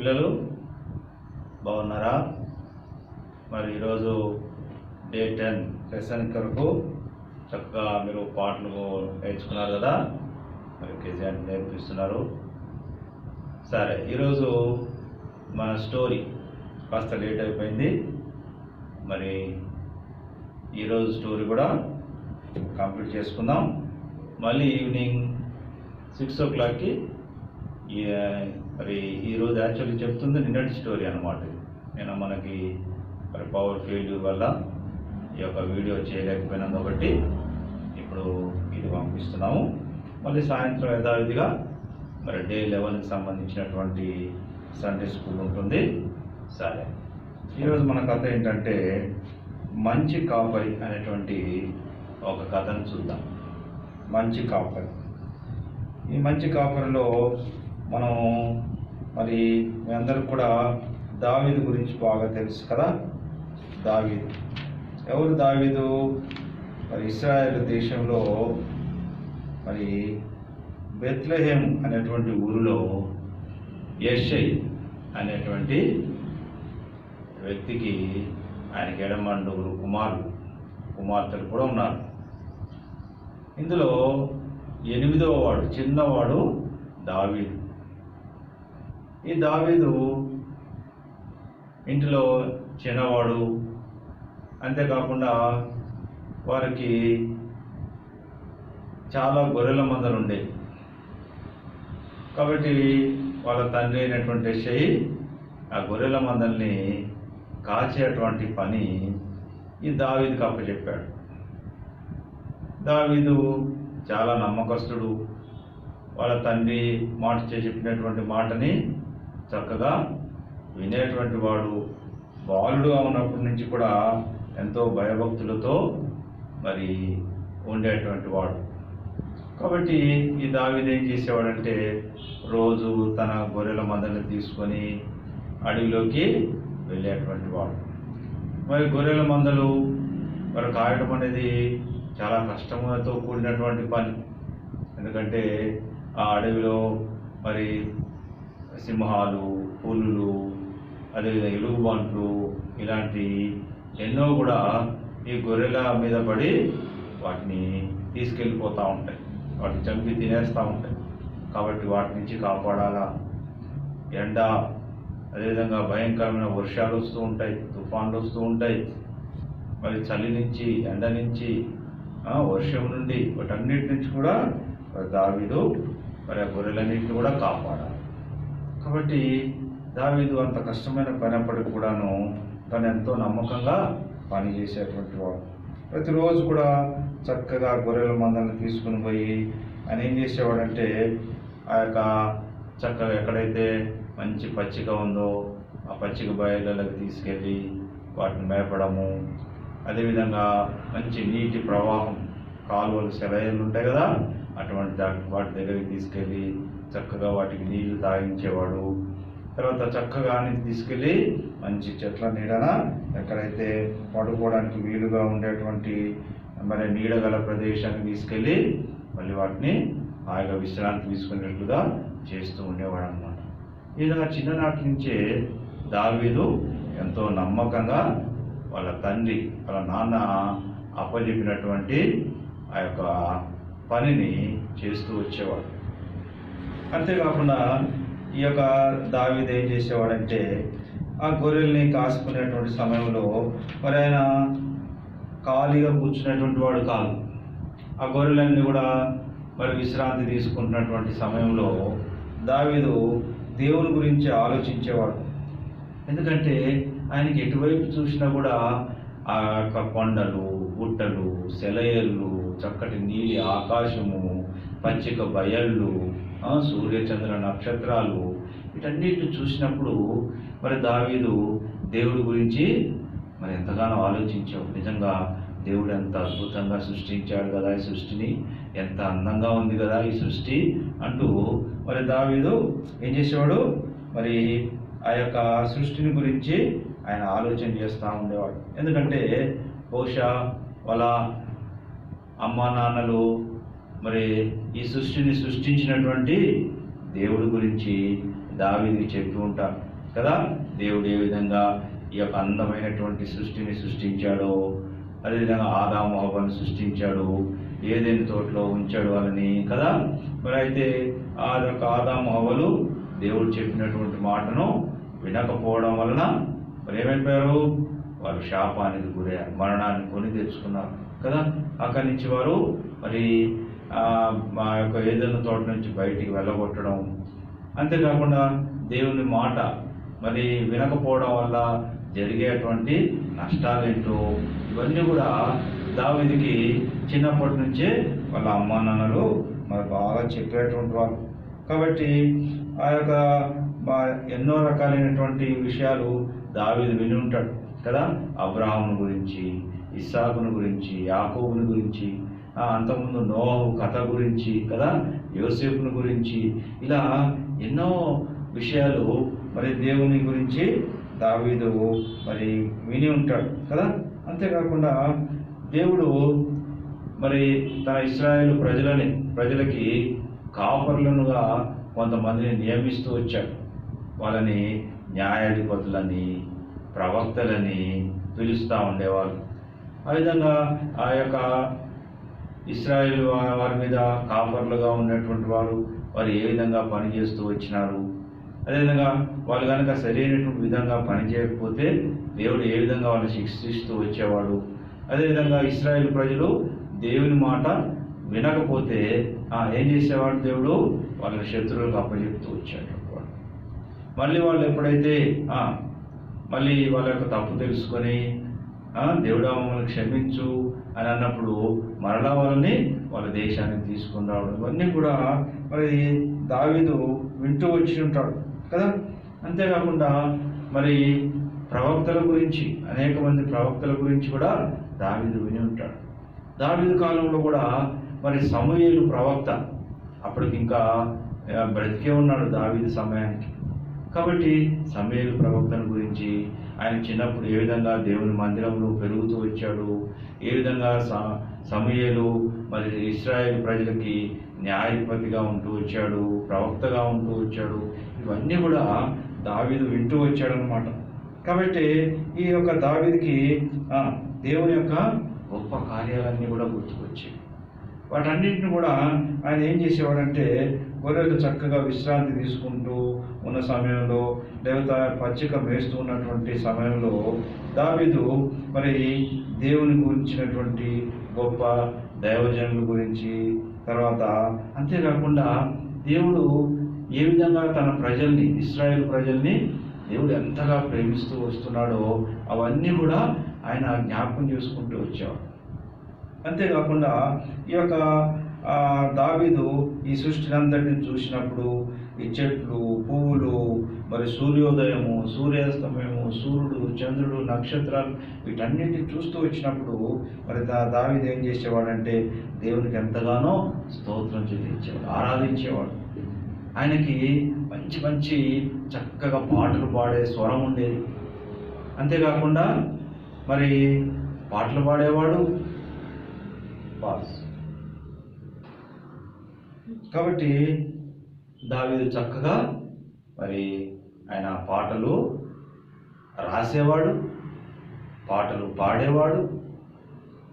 పిల్లలు బాగున్నారా? మరి ఈరోజు డే 10 లెసన్ కొరకు చక్కగా మీరు పాటలు నేర్చుకున్నారు కదా, మరి కేజీ నేర్పిస్తున్నారు. సరే, ఈరోజు మన స్టోరీ కాస్త లేట్ అయిపోయింది. మరి ఈరోజు స్టోరీ కూడా కంప్లీట్ చేసుకుందాం. మళ్ళీ ఈవినింగ్ 6 o'clockకి మరి ఈరోజు యాక్చువల్లీ చెప్తుంది నిన్నటి స్టోరీ అనమాట. నేను మనకి మరి పవర్ ఫెయిల్యూర్ వల్ల ఈ యొక్క వీడియో చేయలేకపోయినందు ఒకటి ఇప్పుడు ఇది పంపిస్తున్నాము. మళ్ళీ సాయంత్రం యథావిధిగా మరి డే 11కి సంబంధించినటువంటి సండే స్కూల్ ఉంటుంది. సరే, ఈరోజు మన కథ ఏంటంటే మంచి కాపరి అనేటువంటి ఒక కథను చూద్దాం. మంచి కాపరి. ఈ మంచి కాపరిలో మనం మరి మీ అందరికి కూడా దావీదు గురించి బాగా తెలుసు కదా. దావీదు ఎవరు? దావీదు మరి ఇశ్రాయేలు దేశంలో మరి బెత్లెహేం అనేటువంటి ఊరిలో యెషై అనేటువంటి వ్యక్తికి ఆయనకి ఎడమండుగురు కుమార్తెలు కూడా ఉన్నారు. ఇందులో 8వ వాడు చిన్నవాడు దావీదు. ఈ దావీదు ఇంటిలో చిన్నవాడు. అంతేకాకుండా వారికి చాలా గొర్రెల మందలు ఉండేవి. కాబట్టి వాళ్ళ తండ్రి అయినటువంటి యెషై ఆ గొర్రెల మందల్ని కాచేటువంటి పని ఈ దావీదుకి అప్పచెప్పాడు. దావీదు చాలా నమ్మకస్తుడు. వాళ్ళ తండ్రి మాట చెప్పినటువంటి మాటని చక్కగా వినేటువంటి వాడు. బాలుడుగా ఉన్నప్పటి నుంచి కూడా ఎంతో భయభక్తులతో మరి ఉండేటువంటి వాడు. కాబట్టి ఈ దావీదు ఏం చేసేవాడంటే రోజు తన గొర్రెల మందల్ని తీసుకొని అడవిలోకి వెళ్ళేటువంటి వాడు. మరి గొర్రెల మందలు మరి కాయడం అనేది చాలా కష్టంతో కూడినటువంటి పని. ఎందుకంటే ఆ అడవిలో మరి సింహాలు, పులులు, అదేవిధంగా ఎలుగుబంట్లు ఇలాంటి ఎన్నో కూడా ఈ గొర్రెల మీద పడి వాటిని తీసుకెళ్ళిపోతూ ఉంటాయి. వాటిని చంపి తినేస్తూ ఉంటాయి. కాబట్టి వాటి నుంచి కాపాడాలా. ఎండ, అదేవిధంగా భయంకరమైన వర్షాలు వస్తూ ఉంటాయి, తుఫాన్లు వస్తూ ఉంటాయి. మరి చలి నుంచి, ఎండ నుంచి, వర్షం నుండి, వాటన్నిటి నుంచి కూడా దావీదు మరి ఆ గొర్రెలన్నింటినీ కూడా కాపాడాలి. కాబట్టి దావీదు అంత కష్టమైన పని అప్పటికి కూడాను తను ఎంతో నమ్మకంగా పనిచేసేటువంటి వాడు. ప్రతిరోజు కూడా చక్కగా గొర్రెల మందలను తీసుకుని పోయి ఆయన ఏం చేసేవాడంటే ఆ యొక్క చక్కగా ఎక్కడైతే మంచి పచ్చిక ఉందో ఆ పచ్చిక బయళ్ళకి తీసుకెళ్ళి వాటిని మేపడము. అదేవిధంగా మంచి నీటి ప్రవాహం, కాలువలు, సెలయేళ్ళు ఉంటాయి కదా, అటువంటి వాటి దగ్గరికి తీసుకెళ్ళి చక్కగా వాటికి నీళ్లు తాగించేవాడు. తర్వాత చక్కగా తీసుకెళ్ళి మంచి చెట్ల నీడన ఎక్కడైతే పడుకోవడానికి వీలుగా ఉండేటువంటి మరి నీడగల ప్రదేశానికి తీసుకెళ్ళి మళ్ళీ వాటిని హాయిగా విశ్రాంతి తీసుకునేట్లుగా చేస్తూ ఉండేవాడు అనమాట. ఈ విధంగా చిన్ననాటి నుంచే దావీదు ఎంతో నమ్మకంగా వాళ్ళ తండ్రి, వాళ్ళ నాన్న అప్పచెప్పినటువంటి ఆ యొక్క పనిని చేస్తూ వచ్చేవాడు. అంతేకాకుండా ఈ యొక్క దావీదు ఏం చేసేవాడంటే ఆ గొర్రెల్ని కాసుకునేటువంటి సమయంలో మరి ఆయన ఖాళీగా కూర్చునేటువంటి వాడు కాదు. ఆ గొర్రెలన్నీ కూడా మరి విశ్రాంతి తీసుకుంటున్నటువంటి సమయంలో దావీదు దేవుని గురించి ఆలోచించేవాడు. ఎందుకంటే ఆయనకి ఎటువైపు చూసినా కూడా ఆ యొక్క కొండలు, గుట్టలు, సెలయేళ్ళు, చక్కటి నీలి ఆకాశము, పచ్చిక బయళ్ళు, సూర్యచంద్ర నక్షత్రాలు, వీటన్నిటిని చూసినప్పుడు మరి దావీదు దేవుడి గురించి మరి ఎంతగానో ఆలోచించాడు. నిజంగా దేవుడు ఎంత అద్భుతంగా సృష్టించాడు కదా ఈ సృష్టిని, ఎంత అందంగా ఉంది కదా ఈ సృష్టి అంటూ మరి దావీదు ఏం చేసేవాడు, మరి ఆ యొక్క సృష్టిని గురించి ఆయన ఆలోచన చేస్తూ ఉండేవాడు. ఎందుకంటే బహుశా వాళ్ళ అమ్మా నాన్నలు మరి ఈ సృష్టిని సృష్టించినటువంటి దేవుడి గురించి దావీదుకి చెప్పి ఉంటారు. కదా. దేవుడు ఏ విధంగా ఈ యొక్క అందమైనటువంటి సృష్టిని సృష్టించాడో, అదేవిధంగా ఆదాము హవ్వను సృష్టించాడు, ఏదైనా తోటలో ఉంచాడు వాళ్ళని కదా. మరి అయితే ఆ యొక్క ఆదాము హవ్వలు దేవుడు చెప్పినటువంటి మాటను వినకపోవడం వలన మరి ఏమైపోయారు? వారు శాపానికి గురయ్యారు, మరణాన్ని కొని తెచ్చుకున్నారు కదా. అక్కడి నుంచి వారు మరి మా యొక్క ఏదైనా తోట నుంచి బయటికి వెళ్ళగొట్టడం, అంతేకాకుండా దేవుని మాట మరి వినకపోవడం వల్ల జరిగేటువంటి నష్టాలేంటో ఇవన్నీ కూడా దావీదుకి చిన్నప్పటి నుంచే వాళ్ళ అమ్మా నాన్నలు మరి బాగా చెప్పేటువంటి వారు. కాబట్టి ఆ యొక్క ఎన్నో రకాలైనటువంటి విషయాలు దావీదు విని ఉంటాడు కదా. అబ్రహామును గురించి, ఇస్సాకును గురించి, యాకోబుని గురించి, అంతకుముందు నోహు కథ గురించి కదా, యోసేపుని గురించి, ఇలా ఎన్నో విషయాలు మరి దేవుని గురించి దావీదు మరి విని ఉంటాడు కదా. అంతేకాకుండా దేవుడు మరి తన ఇశ్రాయేలు ప్రజలకి కాపర్లనుగా కొంతమందిని నియమిస్తూ వచ్చాడు. వాళ్ళని న్యాయాధిపతులని, ప్రవక్తలని పిలుస్తూ ఉండేవారు. ఆ విధంగా ఆ యొక్క ఇశ్రాయేలు వారి మీద కాపర్లుగా ఉన్నటువంటి వారు ఏ విధంగా పనిచేస్తూ వచ్చినారు, అదేవిధంగా వాళ్ళు కనుక సరైనటువంటి విధంగా పనిచేయకపోతే దేవుడు ఏ విధంగా వాళ్ళని శిక్షిస్తూ వచ్చేవాడు. అదేవిధంగా ఇశ్రాయేలు ప్రజలు దేవుని మాట వినకపోతే ఏం చేసేవాడు? దేవుడు వాళ్ళని శత్రువులకు అప్పచెప్తూ వచ్చాడు. మళ్ళీ వాళ్ళు ఎప్పుడైతే మళ్ళీ వాళ్ళ యొక్క తప్పు తెలుసుకొని దేవుడా మమ్మల్ని క్షమించు అని అన్నప్పుడు మరలా వాళ్ళ దేశానికి తీసుకుని రావడం, ఇవన్నీ కూడా మరి దావీదు వింటూ వచ్చి ఉంటాడు కదా. అంతేకాకుండా మరి ప్రవక్తల గురించి, అనేక మంది ప్రవక్తల గురించి కూడా దావీదు విని ఉంటాడు. దావీదు కాలంలో కూడా మరి సమూయేలు ప్రవక్త అప్పటికి ఇంకా బ్రతికే ఉన్నాడు దావీదు సమయానికి. కాబట్టి సమూయేలు ప్రవక్తను గురించి, ఆయన చిన్నప్పుడు ఏ విధంగా దేవుని మందిరంలో పెరుగుతూ వచ్చాడు, ఏ విధంగా సమూయేలు మరి ఇశ్రాయేలు ప్రజలకి న్యాయాధిపతిగా ఉంటూ వచ్చాడు, ప్రవక్తగా ఉంటూ వచ్చాడు, ఇవన్నీ కూడా దావీదు వింటూ వచ్చాడనమాట. కాబట్టి ఈ యొక్క దావీదుకి దేవుని యొక్క గొప్ప కార్యాలన్నీ కూడా గుర్తుకొచ్చాయి. వాటన్నింటిని కూడా ఆయన ఏం చేసేవాడంటే, గొర్రెలు చక్కగా విశ్రాంతి తీసుకుంటూ ఉన్న సమయంలో, లేకపోతే పచ్చిక మేస్తూ ఉన్నటువంటి సమయంలో దావీదు మరి దేవుని గురించినటువంటి గొప్ప దైవజనుల గురించి, తర్వాత అంతేకాకుండా దేవుడు ఏ విధంగా తన ప్రజల్ని, ఇశ్రాయేలు ప్రజల్ని దేవుడు ఎంతగా ప్రేమిస్తూ వస్తున్నాడో అవన్నీ కూడా ఆయన జ్ఞాపకం చేసుకుంటూ వచ్చాడు. అంతేకాకుండా ఈ యొక్క దావీదు ఈ సృష్టిని అంతటిని చూసినప్పుడు, ఈ చెట్లు, పువ్వులు, మరి సూర్యోదయము, సూర్యాస్తమయము, సూర్యుడు, చంద్రుడు, నక్షత్రాలు, వీటన్నిటిని చూస్తూ వచ్చినప్పుడు మరి దావీదు ఏం చేసేవాడంటే దేవునికి ఎంతగానో స్తోత్రం చెల్లించేవాడు, ఆరాధించేవాడు. ఆయనకి మంచి మంచి చక్కగా పాటలు పాడే స్వరం ఉండేది. అంతేకాకుండా మరి పాటలు పాడేవాడు. కాబట్టి దావీదు చక్కగా మరి ఆయన పాటలు రాసేవాడు, పాటలు పాడేవాడు.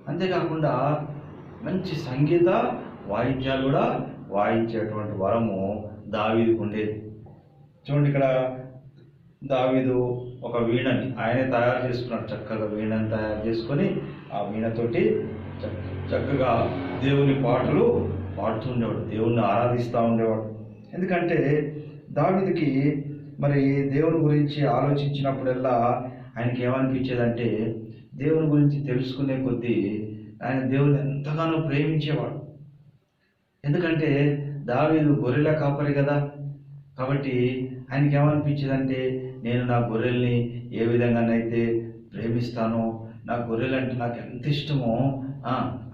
అంతేకాకుండా మంచి సంగీత వాయిద్యాలు కూడా వాయించేటువంటి వరము దావీదుకు ఉండేది. చూడండి, ఇక్కడ దావీదు ఒక వీణని ఆయనే తయారు చేసుకున్నాడు. చక్కగా వీణని తయారు చేసుకొని ఆ వీణతోటి చక్కగా దేవుని పాటలు పాడుతూ ఉండేవాడు, దేవుణ్ణి ఆరాధిస్తూ ఉండేవాడు. ఎందుకంటే దావీదుకి మరి దేవుని గురించి ఆలోచించినప్పుడల్లా ఆయనకి ఏమనిపించేదంటే, దేవుని గురించి తెలుసుకునే కొద్దీ ఆయన దేవుని ఎంతగానో ప్రేమించేవాడు. ఎందుకంటే దావీదు గొర్రెల కాపరి కదా. కాబట్టి ఆయనకి ఏమనిపించేదంటే, నేను నా గొర్రెల్ని ఏ విధంగానైతే ప్రేమిస్తానో, నా గొర్రెలంటే నాకు ఎంత ఇష్టమో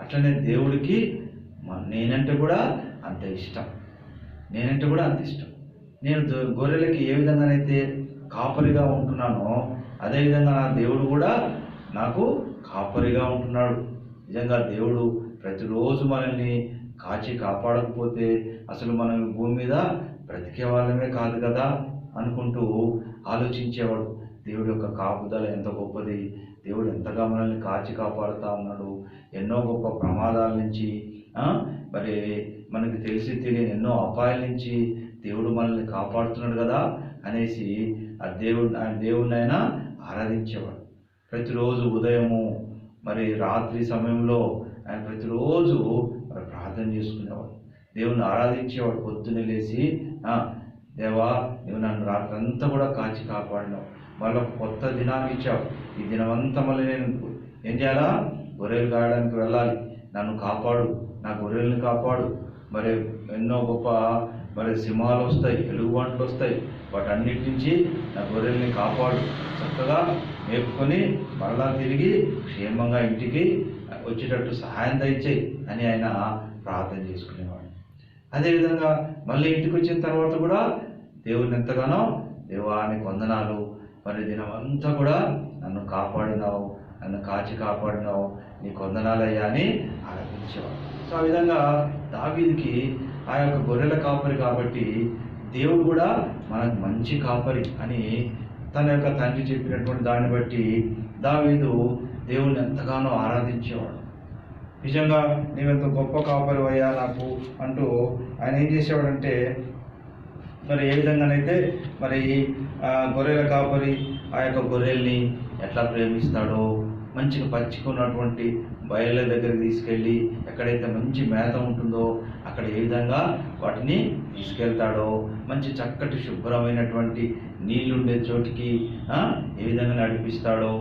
అట్లనే దేవుడికి నేనంటే కూడా అంత ఇష్టం. నేను గొర్రెలకి ఏ విధంగానైతే కాపరిగా ఉంటున్నానో, అదేవిధంగా నా దేవుడు కూడా నాకు కాపరిగా ఉంటున్నాడు. నిజంగా దేవుడు ప్రతిరోజు మనల్ని కాచి కాపాడకపోతే అసలు మనం భూమి మీద బ్రతికే వాళ్ళమే కాదు కదా. అనుకుంటూ ఆలోచించేవాడు. దేవుడి యొక్క కాపుదల ఎంత గొప్పది, దేవుడు ఎంతగా మనల్ని కాచి కాపాడుతూ ఉన్నాడు, ఎన్నో గొప్ప ప్రమాదాల నుంచి మరి మనకి తెలిసి తెలియని ఎన్నో అపాయాల నుంచి దేవుడు మనల్ని కాపాడుతున్నాడు కదా అనేసి ఆయన దేవుడిని ఆయన ఆరాధించేవాడు. ప్రతిరోజు ఉదయము మరి రాత్రి సమయంలో ఆయన ప్రతిరోజు మరి ప్రార్థన చేసుకునేవాడు, దేవుని ఆరాధించేవాడు. పొద్దున్నే లేచి దేవా నువ్వు నన్ను రాత్రంతా కూడా కాచి కాపాడినావు, మళ్ళీ కొత్త దినాన్ని ఇచ్చావు, ఈ దినమంతా మళ్ళీ నేను ఏం చేయాలా, గొర్రెలు కాయడానికి వెళ్ళాలి, నన్ను కాపాడు, నా గొర్రెల్ని కాపాడు. మరి ఎన్నో గొప్ప మరి సింహాలు వస్తాయి, ఎలుగుబంట్లు వస్తాయి, వాటన్నిటి నుంచి నా గొర్రెల్ని కాపాడు, చక్కగా మేపుకొని మరలా తిరిగి క్షేమంగా ఇంటికి వచ్చేటట్టు సహాయం దయచేయి అని ఆయన ప్రార్థన చేసుకునేవాడు. అదేవిధంగా మళ్ళీ ఇంటికి వచ్చిన తర్వాత కూడా దేవుని ఎంతగానో, దేవా నీకు వందనాలు, మరి దినమంతా కూడా నన్ను కాపాడినావు, నన్ను కాచి కాపాడినావు, నీకు వందనాలయ్యా అని ఆరాధించేవాడు. సో ఆ విధంగా దావీదుకి ఆ యొక్క గొర్రెల కాపరి కాబట్టి దేవుడు కూడా మనకు మంచి కాపరి అని తన యొక్క తండ్రి చెప్పినటువంటి దాన్ని బట్టి దావీదు దేవుణ్ణి ఎంతగానో ఆరాధించేవాడు. నిజంగా నీవెంత గొప్ప కాపరి అయ్యా నాకు అంటూ ఆయన ఏం చేసేవాడంటే, మరి ఏ విధంగానైతే మరి గొర్రెల కాపరి ఆ యొక్క గొర్రెల్ని ఎట్లా ప్రేమిస్తాడో, మంచిగా పచ్చికున్నటువంటి బయళ్ళ దగ్గరికి తీసుకెళ్ళి ఎక్కడైతే మంచి మేత ఉంటుందో అక్కడ ఏ విధంగా వాటిని తీసుకెళ్తాడో, మంచి చక్కటి శుభ్రమైనటువంటి నీళ్లుండే చోటికి ఏ విధంగా నడిపిస్తాడో,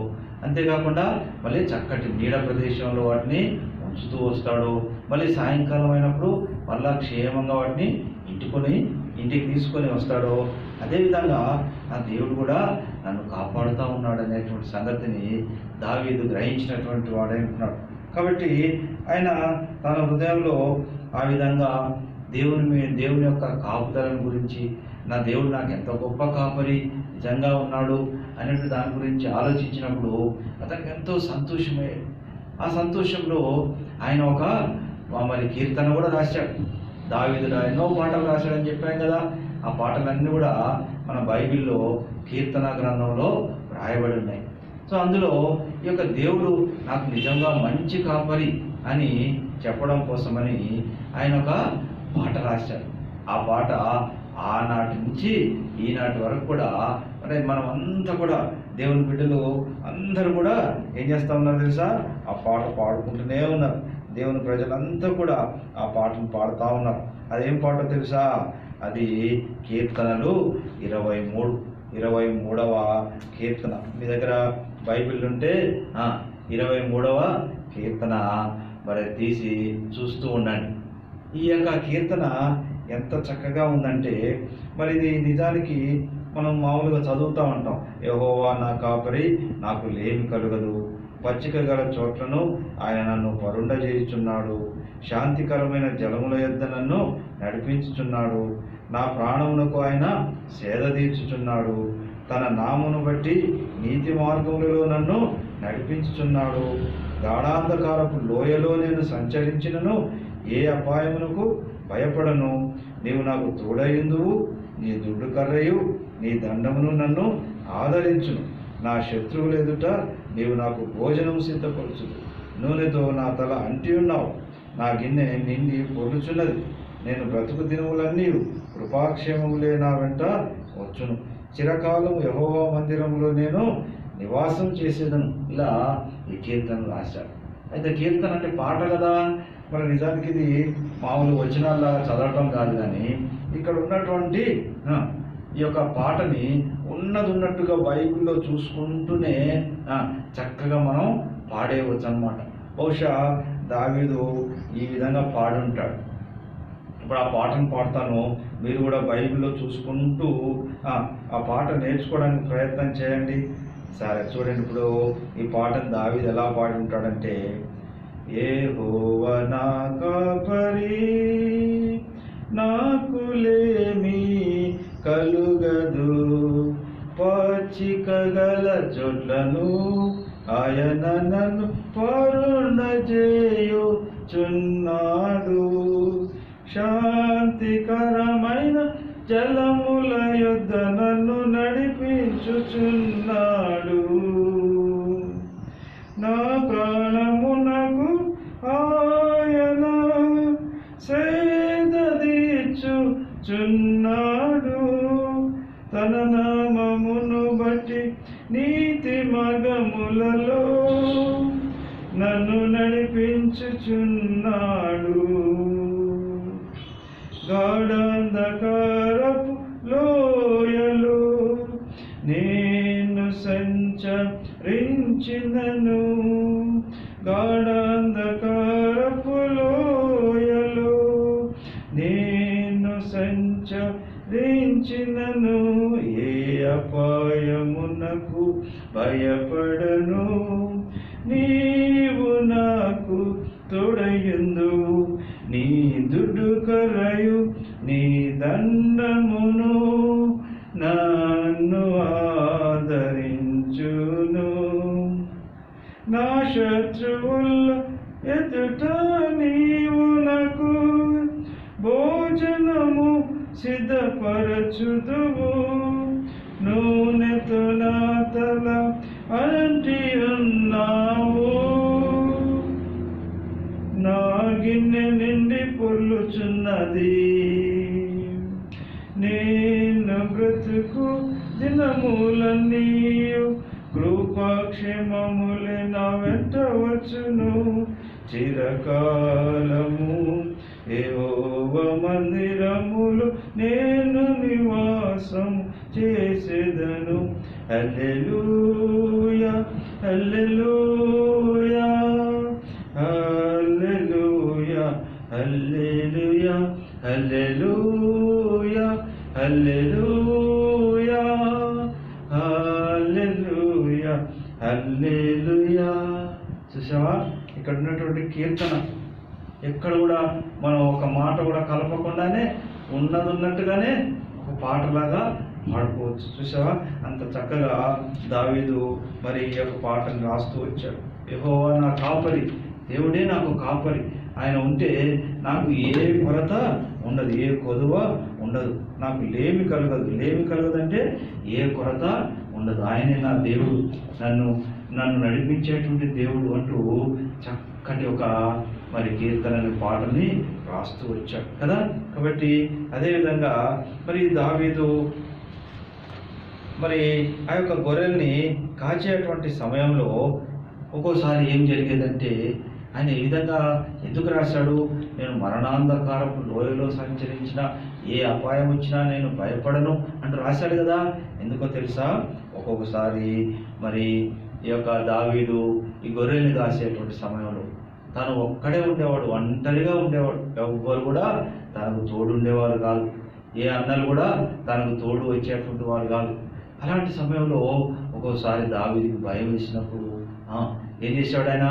అంతేకాకుండా మళ్ళీ చక్కటి నీడ ప్రదేశంలో వాటిని ఉంచుతూ వస్తాడు. మళ్ళీ సాయంకాలం అయినప్పుడు మళ్ళా క్షేమంగా వాటిని ఇంటికి తీసుకొని వస్తాడు. అదేవిధంగా నా దేవుడు కూడా నన్ను కాపాడుతూ ఉన్నాడు అనేటువంటి సంగతిని దావీదు గ్రహించినటువంటి వాడై ఉంటున్నాడు. కాబట్టి ఆయన తన హృదయంలో ఆ విధంగా దేవుని యొక్క కాపుదలను గురించి, నా దేవుడు నాకు ఎంత గొప్ప కాపరి నిజంగా ఉన్నాడు అనేటువంటి దాని గురించి ఆలోచించినప్పుడు అతనికి ఎంతో సంతోషమే. ఆ సంతోషంలో ఆయన ఒక మరి కీర్తన కూడా రాశాడు. దావీదు ఎన్నో పాటలు రాశాడని చెప్పాం కదా, ఆ పాటలన్నీ కూడా మన బైబిల్లో కీర్తన గ్రంథంలో రాయబడి ఉన్నాయి. సో అందులో ఈ యొక్క దేవుడు నాకు నిజంగా మంచి కాపరి అని చెప్పడం కోసమని ఆయన ఒక పాట రాశాడు. ఆ పాట ఆనాటి నుంచి ఈనాటి వరకు కూడా అంటే మనం అంతా కూడా దేవుని బిడ్డలు అందరూ కూడా ఏం చేస్తూ ఉన్నారు తెలుసా, ఆ పాట పాడుకుంటూనే ఉన్నారు. దేవుని ప్రజలంతా కూడా ఆ పాటను పాడుతూ ఉన్నారు. అదేం పాటో తెలుసా, అది కీర్తనలు 23వ కీర్తన. మీ దగ్గర బైబిల్ ఉంటే 23వ కీర్తన మరి తీసి చూస్తూ ఉండండి. ఈ యొక్క కీర్తన ఎంత చక్కగా ఉందంటే, మరి ఇది నిజానికి మనం మామూలుగా చదువుతూ ఉంటాం. యెహోవా నా కాపరి, నాకు లేమి కలుగదు, పచ్చిక గల చోట్లను ఆయన నన్ను పరుండజేయుచున్నాడు, శాంతికరమైన జలముల యొద్ద నన్ను నడిపించుచున్నాడు, నా ప్రాణమునకు ఆయన సేద తీర్చుచున్నాడు, తన నామమును బట్టి నీతి మార్గములలో నన్ను నడిపించుచున్నాడు, గాఢాంధకారపు లోయలో నేను సంచరించినను ఏ అపాయమునకు భయపడను, నీవు నాకు తోడయుందువు, నీ దుడ్డు కర్రయు నీ దండమును నన్ను ఆదరించును, నా శత్రువుల ఎదుట నీవు నాకు భోజనం సిద్ధపరచు, నూనెతో నా తల అంటి ఉన్నావు, నా గిన్నె నిండి పొర్లుచున్నది, నేను బ్రతుకు దినములన్నీ కృపాక్షేమములే నా వెంట వచ్చును, చిరకాలం యెహోవా మందిరంలో నేను నివాసం చేసేదను. ఇలా ఈ కీర్తన రాశాడు. అయితే కీర్తన అంటే పాట కదా, మరి నిజానికి ఇది మామూలు వచనాల్లాగా చదవటం కాదు, కానీ ఇక్కడ ఉన్నటువంటి ఈ యొక్క పాటని ఉన్నట్టుగా బైబిల్లో చూసుకుంటూనే చక్కగా మనం పాడేయవచ్చు అన్నమాట. బహుశా దావీదు ఈ విధంగా పాడుంటాడు. ఇప్పుడు ఆ పాటను పాడతాను, మీరు కూడా బైబిల్లో చూసుకుంటూ ఆ పాట నేర్చుకోవడానికి ప్రయత్నం చేయండి. సరే చూడండి, ఇప్పుడు ఈ పాటను దావీదు ఎలా పాడి ఉంటాడంటే, యెహోవా నా కాపరి, నాకు లేమి కలుగదు, పచ్చిక గల చోట్లను ఆయన నన్ను పరుండజేయుచున్నాడు, శాంతికరమైన జలముల యొద్ద నన్ను నడిపించుచున్నాడు. నా ప్రాణమునకు ఆయన సేద తీర్చుచున్నాడు. తన నామమును బట్టి నీతి మార్గములలో నన్ను నడిపించుచున్నాడు. గాఢాంధకారపు లోయలో నేను సంచరించినను, గాఢాంధకారపు లోయలో నేను సంచరించినను, ఏ అపాయమునకు భయపడను. నీవు నాకు తోడయుందువు, నీ దుడ్డు కర్రయు నీ దండమును నన్ను ఆదరించును. నా శత్రువుల ఎదుట నీవు నాకు భోజనము సిద్ధపరచుదువు. నూనెతో నా తల అంటి ఉన్నావు, నా గిన్నె నిండి పొర్లుచున్నది. నేను బ్రతుకు దినములన్నీ కృపాక్షేమములే నా వెంట వచ్చును. చిరకాలము యెహోవా మందిరములో నేను నివాసం చేసేదను. హల్లెలూయా హల్లెలూయా హల్లెలూయా హల్లెలూయా హల్లెలూయా హల్లెలూయా హల్లెలూయా హల్లెలూయా. చూసావా, ఇక్కడ ఉన్నటువంటి కీర్తన ఎక్కడ కూడా మనం ఒక మాట కూడా కలపకుండానే ఉన్నట్టుగానే ఒక పాటలాగా పాడుకోవచ్చు. చూసావా, అంత చక్కగా దావీదు మరి ఈ యొక్క పాటను రాస్తూ వచ్చాడు. యెహోవా నా కాపరి, దేవుడే నాకు కాపరి, ఆయన ఉంటే నాకు ఏ కొరత ఉండదు, ఏ కొదువ ఉండదు, నాకు లేమి కలగదంటే ఏ కొరత ఉండదు. ఆయనే నా దేవుడు, నన్ను నడిపించేటువంటి దేవుడు అంటూ చక్కటి ఒక మరి కీర్తనని పాటని రాస్తూ వచ్చాడు కదా. కాబట్టి అదేవిధంగా మరి దావీదు మరి ఆ యొక్క గొర్రెల్ని కాచేటువంటి సమయంలో ఒక్కోసారి ఏం జరిగేదంటే, ఆయన ఈ విధంగా ఎందుకు రాశాడు, నేను మరణాంధకారపు లోయలో సంచరించిన ఏ అపాయం వచ్చినా నేను భయపడను అంటూ రాశాడు కదా. ఎందుకో తెలుసా, ఒక్కొక్కసారి మరి ఈ యొక్క దావీదు ఈ గొర్రెల్ని కాసేటువంటి సమయంలో తను ఒక్కడే ఉండేవాడు, ఒంటరిగా ఉండేవాడు, ఎవ్వరు కూడా తనకు తోడు ఉండేవారు కాదు, ఏ అన్నలు కూడా తనకు తోడు వచ్చేటువంటి వారు కాదు. అలాంటి సమయంలో ఒక్కోసారి దావీదుకి భయం వేసినప్పుడు ఏం చేశాడు, ఆయన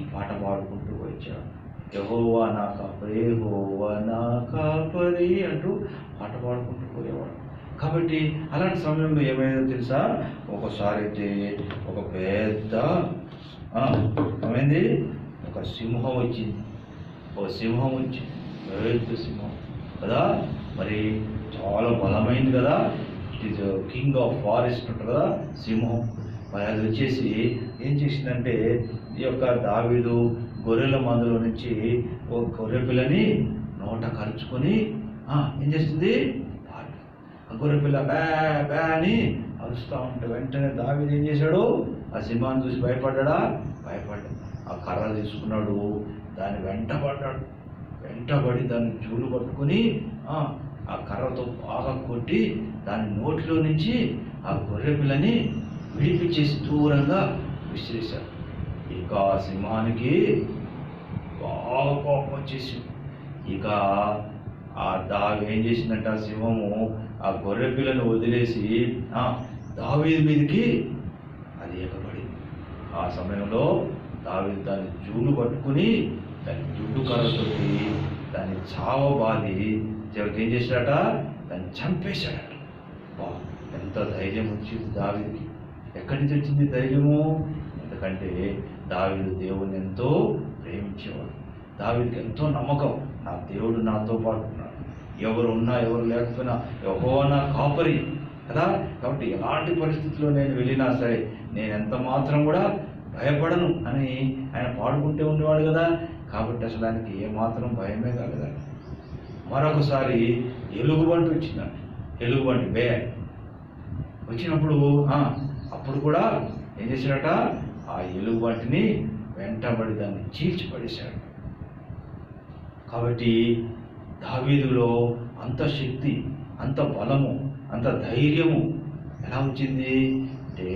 ఈ పాట పాడుకుంటూ వచ్చాడు. యెహోవా నా కాపరి, యెహోవా నా కాపరి అంటూ పాట పాడుకుంటూ పోయేవాడు. కాబట్టి అలాంటి సమయంలో ఏమైందో తెలుసా, ఒకసారి అయితే ఒక పెద్ద ఏమైంది, ఒక సింహం వచ్చింది, పెద్ద సింహం కదా, మరి చాలా బలమైంది కదా, it is king of forest ఉంటుంది కదా సింహం. మరి అది వచ్చేసి ఏం చేసిందంటే, ఈ యొక్క దావీదు గొర్రెల మందులో నుంచి ఒక గొర్రె పిల్లని నోట కరుచుకొని ఏం చేస్తుంది, ఆ గొర్రె పిల్ల బ్యా బ్యా అని అరుస్తూ ఉంటే వెంటనే దావీదు ఏం చేశాడు, ఆ సింహాన్ని చూసి భయపడ్డా, ఆ కర్ర తీసుకున్నాడు, దాన్ని వెంటబడి దాన్ని జూలు పట్టుకుని ఆ కర్రతో బాగా కొట్టి దాని నోట్లో నుంచి ఆ గొర్రె పిల్లని విడిపించేసి దూరంగా విసిరేశాడు. ఇక సింహానికి బాగా కోపం వచ్చేసి ఇక ఏం చేసిందంటే, ఆ సింహము ఆ గొర్రె పిల్లను వదిలేసి దావీదు మీదకి అది ఎగబడింది. ఆ సమయంలో దావీదు దాన్ని జూలు పట్టుకుని దాన్ని దుడ్డు కర్రతోటి దాన్ని చావబాది చివరికి ఏం చేశాడట, దాన్ని చంపేశాడట. ఎంత ధైర్యం వచ్చింది దావీదుకి, ఎక్కడి నుంచి వచ్చింది ధైర్యము, ఎందుకంటే దావీదు దేవుని ఎంతో ప్రేమించేవాడు, దావీదుకి ఎంతో నమ్మకం, నా దేవుడు నాతో పాటు ఉన్నాడు, ఎవరు ఉన్నా ఎవరు లేకపోయినా యెహోవా నా కాపరి కదా. కాబట్టి ఎలాంటి పరిస్థితుల్లో నేను వెళ్ళినా సరే నేను ఎంత మాత్రం కూడా భయపడను అని ఆయన పాడుకుంటూ ఉండేవాడు కదా. కాబట్టి అసలు ఆయనకి ఏమాత్రం భయమే కలగదండి. మరొకసారి ఎలుగుబంటి వచ్చిందండి. ఎలుగుబంటి బేర్ వచ్చినప్పుడు అప్పుడు కూడా ఏం చేశాడట, ఆ ఎలుగుబంటిని వెంటబడి దాన్ని చీల్చిపడేశాడు. కాబట్టి దావీదులో అంత శక్తి, అంత బలము, అంత ధైర్యము ఎలా వచ్చింది అంటే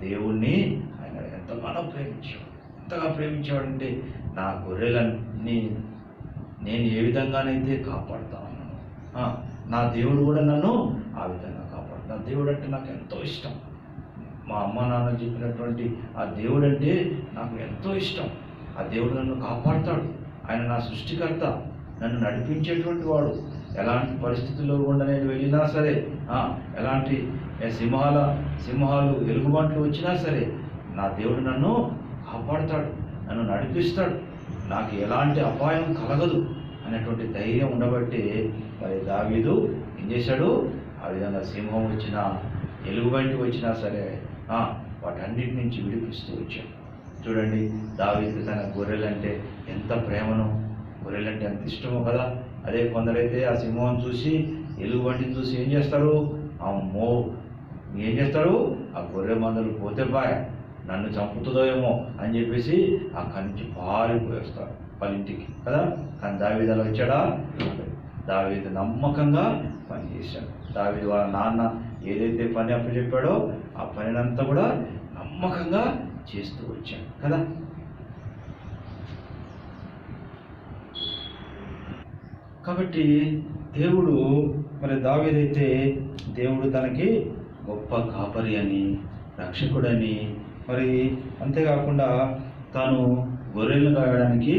దేవుణ్ణి ఆయన ఎంతగానో ప్రేమించాడు. ఎంతగా ప్రేమించాడంటే నా గొర్రెలన్నీ నేను ఏ విధంగానైతే కాపాడుతా ఉన్నాను, నా దేవుడు కూడా నన్ను ఆ విధంగా కాపాడు. నా దేవుడు అంటే నాకు ఎంతో ఇష్టం. మా అమ్మ నాన్న చెప్పినటువంటి ఆ దేవుడు అంటే నాకు ఎంతో ఇష్టం. ఆ దేవుడు నన్ను కాపాడుతాడు. ఆయన నా సృష్టికర్త, నన్ను నడిపించేటువంటి వాడు. ఎలాంటి పరిస్థితుల్లో కూడా నేను వెళ్ళినా సరే, ఎలాంటి సింహాలు ఎలుగుబంట్లు వచ్చినా సరే నా దేవుడు నన్ను కాపాడుతాడు, నన్ను నడిపిస్తాడు, నాకు ఎలాంటి అపాయం కలగదు అనేటువంటి ధైర్యం ఉండబట్టి మరి దావీదు ఏం చేశాడు, ఆ విధంగా సింహం వచ్చినా ఎలుగుబంటి వచ్చినా సరే వాటన్నిటి నుంచి విడిపిస్తూ వచ్చాడు. చూడండి, దావీదు తన గొర్రెలంటే ఎంత ప్రేమను, గొర్రెలంటే ఎంత ఇష్టమో కదా. అదే కొందరైతే ఆ సింహం చూసి ఎలుగుబంటిని చూసి ఏం చేస్తారు, అమ్మో ఏం చేస్తారు, ఆ గొర్రె మందలు పోతే బాయ్ నన్ను చంపుతుందో ఏమో అని చెప్పేసి అక్కడి నుంచి పారిపోయేస్తారు వాళ్ళ ఇంటికి కదా. కానీ దావీదు అలా వచ్చాడా? దావీదు నమ్మకంగా పని చేశాడు. దావీదు వాళ్ళ నాన్న ఏదైతే పని అప్పచెప్పాడో ఆ పనినంతా కూడా నమ్మకంగా చేస్తూ వచ్చాడు కదా. కాబట్టి దేవుడు మరి దావీదైతే దేవుడు తనకి గొప్ప కాపరి అని, రక్షకుడని, మరి అంతేకాకుండా తాను గొర్రెలను కాయడానికి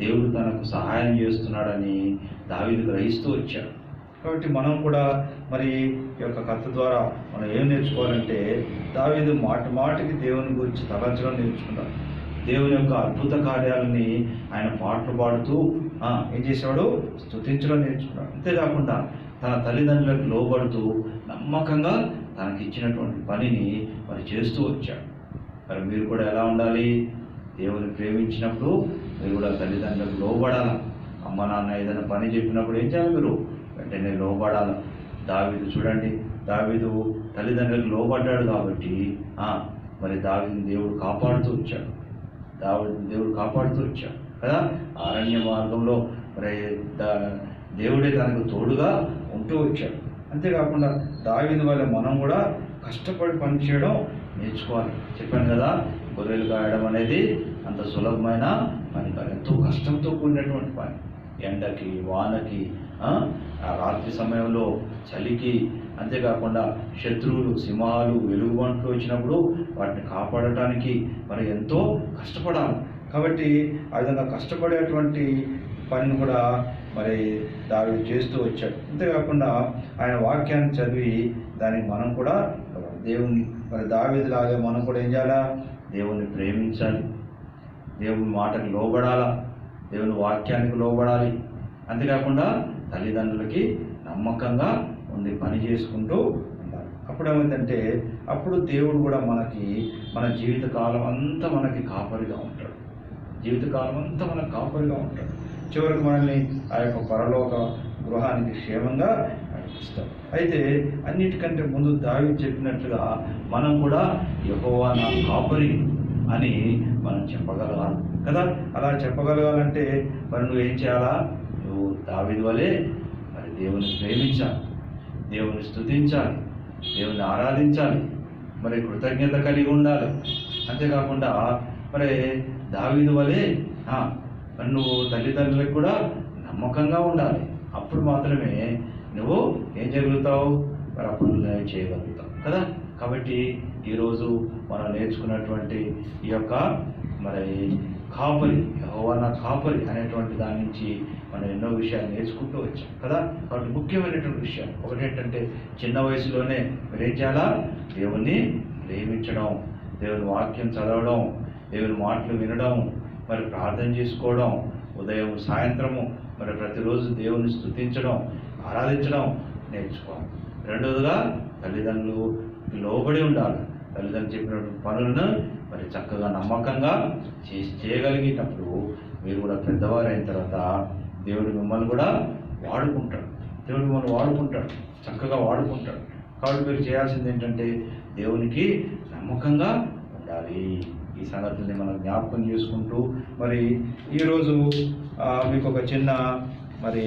దేవుడు తనకు సహాయం చేస్తున్నాడని దావీదు గ్రహిస్తూ వచ్చాడు. కాబట్టి మనం కూడా మరి ఈ యొక్క కథ ద్వారా మనం ఏం నేర్చుకోవాలంటే, దావీదు మాటికి దేవుని గురించి తలంచడం నేర్చుకున్నాడు. దేవుని యొక్క అద్భుత కార్యాలని ఆయన పాటలు పాడుతూ ఏం చేసేవాడు, స్తుతించడం నేర్చుకున్నాడు. అంతేకాకుండా తన తల్లిదండ్రులకు లోబడుతూ నమ్మకంగా తనకి ఇచ్చినటువంటి పనిని మరి చేస్తూ వచ్చాడు. మరి మీరు కూడా ఎలా ఉండాలి, దేవుని ప్రేమించినప్పుడు మీరు కూడా తల్లిదండ్రులకు లోబడాలి. అమ్మ నాన్న ఏదైనా పని చెప్పినప్పుడు ఏం చేయాలి, మీరు వెంటనే లోబడాలి. దావీదు చూడండి, దావీదు తల్లిదండ్రులకు లోబడ్డాడు కాబట్టి మరి దావీదుని దేవుడు కాపాడుతూ వచ్చాడు. దేవుడు కాపాడుతూ వచ్చాడు కదా. అరణ్య మార్గంలో మరి దేవుడే తనకు తోడుగా ఉంటూ వచ్చాడు. అంతేకాకుండా దావీదు వల్ల మనం కూడా కష్టపడి పని చేయడం నేర్చుకోవాలి. చెప్పాను కదా, గొర్రెలు కాయడం అనేది అంత సులభమైన పని కాదు, ఎంతో కష్టంతో కూడినటువంటి పని. ఎండకి, వానకి, ఆ రాత్రి సమయంలో చలికి, అంతేకాకుండా శత్రువులు, సింహాలు, వెలుగుబంట్లు వచ్చినప్పుడు వాటిని కాపాడటానికి మరి ఎంతో కష్టపడాలి. కాబట్టి ఆ విధంగా కష్టపడేటువంటి పనిని కూడా మరి దావీదు చేస్తూ వచ్చాడు. అంతేకాకుండా ఆయన వాక్యాన్ని చదివి దానికి మనం కూడా దేవుని మరి దావీదులాగే మనం కూడా ఏం చేయాలా, దేవుణ్ణి ప్రేమించాలి, దేవుని మాటకు లోబడాలా, దేవుని వాక్యానికి లోబడాలి. అంతేకాకుండా తల్లిదండ్రులకి నమ్మకంగా ఉండి పని చేసుకుంటూ ఉండాలి. అప్పుడు ఏమైందంటే, అప్పుడు దేవుడు కూడా మనకి మన జీవితకాలం అంతా మనకి కాపరిగా ఉంటాడు. జీవితకాలం అంతా మనకు కాపరిగా ఉంటాడు. చివరికి మనల్ని ఆ యొక్క పరలోక గృహానికి క్షేమంగా నడిపిస్తాడు. అయితే అన్నిటికంటే ముందు దావీదు చెప్పినట్లుగా మనం కూడా యెహోవా నా కాపరి అని మనం చెప్పగలగాలి కదా. అలా చెప్పగలగాలంటే మరి నువ్వేం చేయాలా, నువ్వు దావీదు వలె మరి దేవుని ప్రేమించాలి, దేవుని స్తుతించాలి, దేవుని ఆరాధించాలి, మరి కృతజ్ఞత కలిగి ఉండాలి. అంతేకాకుండా మరి దావీదు వలె మరి నువ్వు తల్లిదండ్రులకు కూడా నమ్మకంగా ఉండాలి. అప్పుడు మాత్రమే నువ్వు ఏం చేయగలుగుతావు, మరి ఆ పనులు చేయగలుగుతావు కదా. కాబట్టి ఈరోజు మనం నేర్చుకున్నటువంటి ఈ యొక్క మరి కాపరి, యెహోవా నా కాపరి అనేటువంటి దాని నుంచి మనం ఎన్నో విషయాలు నేర్చుకుంటూ వచ్చాం కదా. కాబట్టి ముఖ్యమైనటువంటి విషయం ఒకటేంటంటే, చిన్న వయసులోనే మీరేం చేయాలా, దేవుణ్ణి ప్రేమించడం, దేవుని వాక్యం చదవడం, దేవుని మాటలు వినడం, మరి ప్రార్థన చేసుకోవడం, ఉదయం సాయంత్రము మరి ప్రతిరోజు దేవుని స్తుతించడం, ఆరాధించడం నేర్చుకోవాలి. రెండవదిగా తల్లిదండ్రులకు లోబడి ఉండాలి. తల్లిదండ్రులు చెప్పినటువంటి పనులను మరి చక్కగా నమ్మకంగా చేయగలిగినప్పుడు మీరు కూడా పెద్దవారైన తర్వాత దేవుడు మిమ్మల్ని కూడా వాడుకుంటాడు. దేవుడు మిమ్మల్ని వాడుకుంటాడు, చక్కగా వాడుకుంటాడు. కాబట్టి మీరు చేయాల్సింది ఏంటంటే దేవునికి నమ్మకంగా ఉండాలి. ఈ సంగతుల్ని మనం జ్ఞాపకం చేసుకుంటూ మరి ఈరోజు మీకు ఒక చిన్న మరి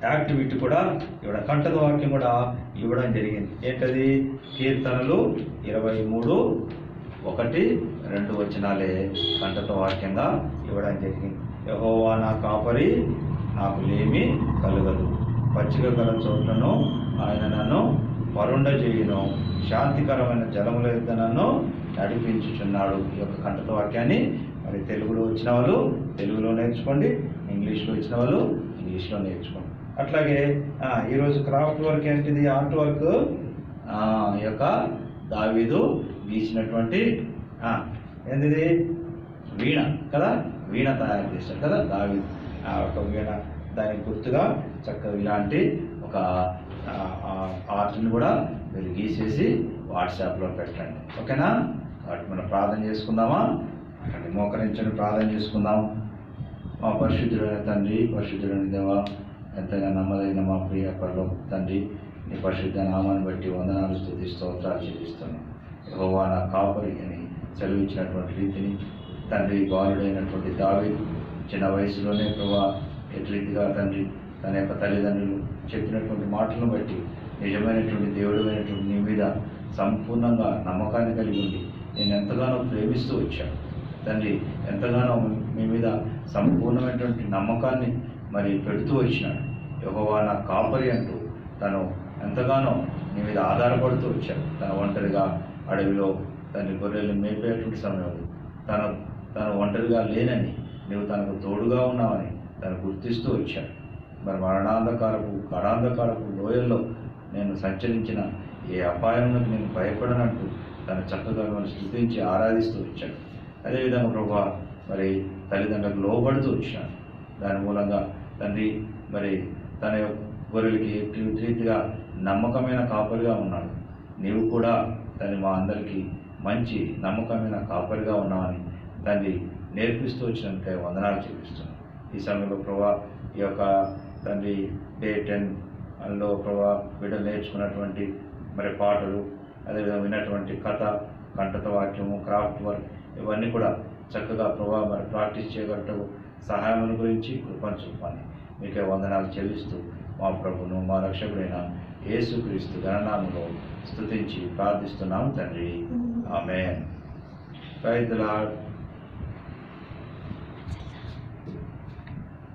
యాక్టివిటీ కూడా కంఠత వాక్యం కూడా ఇవ్వడం జరిగింది. ఏంటది? కీర్తనలు 23:1-2 వచనాలే కంఠత వాక్యంగా ఇవ్వడం జరిగింది. యెహోవా నా కాపరి, నాకు లేమి కలుగదు. పచ్చిక గల చోట్లను ఆయన నన్ను పరుండజేయును, శాంతికరమైన జలముల యొద్ద నన్ను నడిపించుచున్నాడు. ఈ యొక్క కంఠత వాక్యాన్ని మరి తెలుగులో వచ్చిన వాళ్ళు తెలుగులో నేర్చుకోండి, ఇంగ్లీష్లో వచ్చిన వాళ్ళు ఇంగ్లీష్లో నేర్చుకోండి. అట్లాగే ఈరోజు క్రాఫ్ట్ వర్క్ ఏంటిది? Art work. ఈ యొక్క దావీదు గీసినటువంటి ఏంటిది? వీణ కదా, వీణ తయారు చేశాడు కదా దావీదు. ఒక వీణ, దానికి గుర్తుగా చక్కగా ఇలాంటి ఒక ఆర్ట్ని కూడా మీరు గీసేసి వాట్సాప్లో పెట్టండి. ఓకేనా? కాబట్టి మనం ప్రార్థన చేసుకుందామా? అక్కడ మోకరించండి, ప్రార్థన చేసుకుందాం. మా పరిశుద్ధుడైన తండ్రి, పరిశుద్ధుడైన దేవా, ఎంతైనా నమ్మదైన మా ప్రియ పరలోక తండ్రి, నీ పరిశుద్ధ నామాన్ని బట్టి వందనాలు, స్తుతి, స్తోత్రాలు చెల్లిస్తున్నాం. యెహోవా నా కాపరి అని సెలవిచ్చినటువంటి రీతిని తండ్రి, బాలుడైనటువంటి దావీదు చిన్న వయసులోనే ప్రభా ఎటు రీతిగా తండ్రి తన యొక్క తల్లిదండ్రులు చెప్పినటువంటి మాటలను బట్టి నిజమైనటువంటి దేవుడైనటువంటి నీ మీద సంపూర్ణంగా నమ్మకాన్ని కలిగి ఉంది నేను ఎంతగానో ప్రేమిస్తూ వచ్చాను తండ్రి. ఎంతగానో మీ మీద సంపూర్ణమైనటువంటి నమ్మకాన్ని మరి పెడుతూ వచ్చినాడు. యెహోవా నా కాపరి అంటూ తను ఎంతగానో నీ మీద ఆధారపడుతూ వచ్చాడు. తన ఒంటరిగా అడవిలో తండ్రి గొర్రెలను మేపేటువంటి సమయంలో తను ఒంటరిగా లేనని, నువ్వు తనకు తోడుగా ఉన్నావని తను గుర్తిస్తూ వచ్చాడు. మరి మరణాంధకారపు గడాంధకారపు లోయల్లో నేను సంచరించిన ఏ అపాయానికి నేను భయపడనంటూ తను చక్కగా మనం స్తుతించి ఆరాధిస్తూ వచ్చాడు. అదేవిధంగా ప్రభా మరి తల్లిదండ్రులకు లోబడుతూ వచ్చాడు. దాని మూలంగా తండ్రి మరి తన గొర్రెలకి రీతిగా నమ్మకమైన కాపరిగా ఉన్నాడు. నీవు కూడా తండ్రి మా అందరికీ మంచి నమ్మకమైన కాపరిగా ఉన్నామని తండ్రి నేర్పిస్తూ వచ్చినందుకే వందనాలు చూపిస్తున్నాను. ఈ సమయంలో ప్రభా ఈ యొక్క తండ్రి డే 10లో ప్రభా బిడ్డలు నేర్చుకున్నటువంటి మరి పాటలు, అదేవిధంగా విన్నటువంటి కథ, కంఠత వాక్యము, క్రాఫ్ట్ వర్క్ ఇవన్నీ కూడా చక్కగా ప్రభా మరి ప్రాక్టీస్ చేయగలటకు సహాయముల గురించి కృపను చూపండి. మీకే వందనాలు చెల్లిస్తూ మా ప్రభును మా రక్షకుడైన యేసుక్రీస్తు గణనామములో స్తుతించి ప్రార్థిస్తున్నాము తండ్రి. ఆమేన్. Praise the lord.